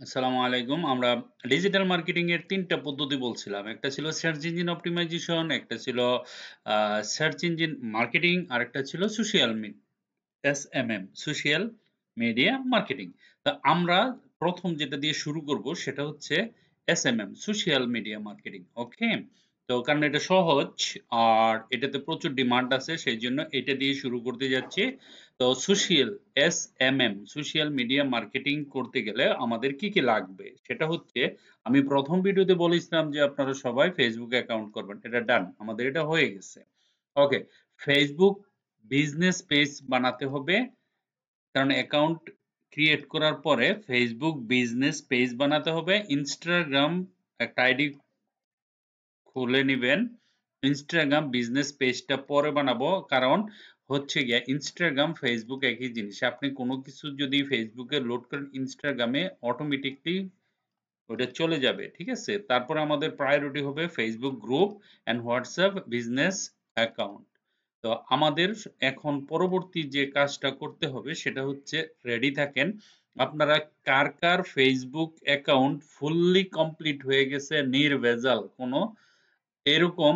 আসসালামু আলাইকুম। আমরা ডিজিটাল মার্কেটিং এর ৩ টা পদ্ধতি বলছিলাম। একটা ছিল সার্চ ইঞ্জিন অপ্টিমাইজেশন, একটা ছিল সার্চ ইঞ্জিন মার্কেটিং, আরেকটা ছিল SMM সোশ্যাল মিডিয়া মার্কেটিং। তো আমরা ১ম যেটা দিয়ে শুরু করব সেটা হচ্ছে SMM সোশ্যাল মিডিয়া মার্কেটিং। ওকে? তো কারণ এটা সহজ আর এটাতে প্রচুর ডিমান্ড আছে সেইজন্য এটা দিয়ে শুরু করতে যাচ্ছি। তো SMM সোশ্যাল মিডিয়া মার্কেটিং করতে গেলে আমাদের কি লাগবে? সেটা হচ্ছে আমি ১ম ভিডিওতে বলেছিলাম যে আপনারা সবাই Facebook অ্যাকাউন্ট করবেন। এটা ডান। আমাদের এটা হয়ে গেছে। ওকে। Facebook বিজনেস পেজ বানাতে হবে। কারণ অ্যাকাউন্ট ক্রিয়েট করার পরে Facebook বিজনেস পেজ বানাতে হবে। Instagram একটা আইডি খুলে নিবেন। Instagram বিজনেস পেজটা পরে বানাবো। কারণ হচ্ছে গিয়ে Instagram, Facebook একই জিনিস। আপনি কোন কিছু যদি Facebook এ লোড করেন Instagram এ অটোমেটিক্যালি ওটা চলে যাবে। ঠিক আছে? তারপরে আমাদের প্রায়োরিটি হবে Facebook group and WhatsApp business account. তো আমাদের এখন পরবর্তী যে কাজটা করতে হবে সেটা হচ্ছে রেডি থাকেন। আপনারা কার Facebook অ্যাকাউন্ট ফুললি কমপ্লিট হয়ে গেছে নির্ভেজাল কোনো এরকম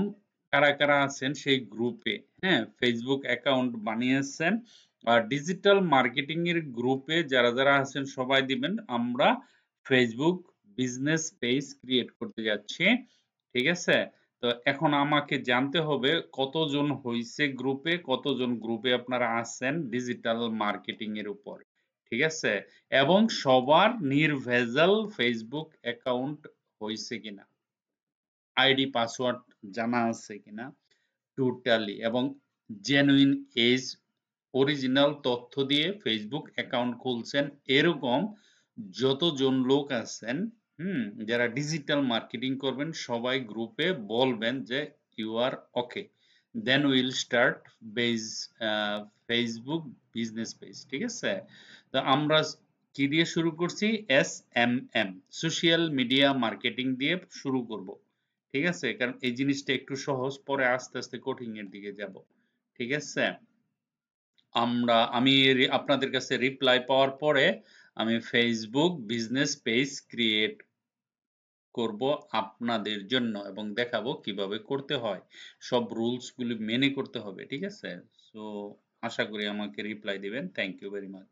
কারা আছেন সেই গ্রুপে, হ্যাঁ? Facebook অ্যাকাউন্ট বানিয়েছেন। আর ডিজিটাল মার্কেটিং এর গ্রুপে যারা আছেন সবাই দিবেন। আমরা Facebook বিজনেস পেজ ক্রিয়েট করতে যাচ্ছি। ঠিক আছে? তো এখন আমাকে জানতে হবে কতজন হইছে গ্রুপে, কতজন গ্রুপে আপনারা আছেন ডিজিটাল মার্কেটিং এর উপর। ঠিক আছে? এবং সবার নির্ভেজাল Facebook অ্যাকাউন্ট হইছে কিনা। আইডি পাসওয়ার্ড জানা আছে কিনা টোটালি এবং জেনুইন এজ অরিজিনাল তথ্য দিয়ে ফেসবুক অ্যাকাউন্ট খুলছেন এরকম যতজন লোক আছেন যারা ডিজিটাল মার্কেটিং করবেন সবাই গ্রুপে বলবেন যে you are okay then will start base Facebook business page ঠিক আছে তো আমরা কি দিয়ে শুরু করছি SMM সোশ্যাল মিডিয়া মার্কেটিং দিয়ে শুরু করব ঠিক আছে? কারণ এই জিনিসটা একটু সহজ পরে আস্তে কঠিন এর দিকে যাব। ঠিক আছে? আমি আপনাদের কাছে রিপ্লাই পাওয়ার পরে আমি Facebook বিজনেস পেজ ক্রিয়েট করব আপনাদের জন্য এবং দেখাবো কিভাবে করতে হয়। সব রুলস গুলি মেনে করতে হবে। ঠিক আছে? সো আশা করি আমাকে রিপ্লাই দিবেন। Thank you very much.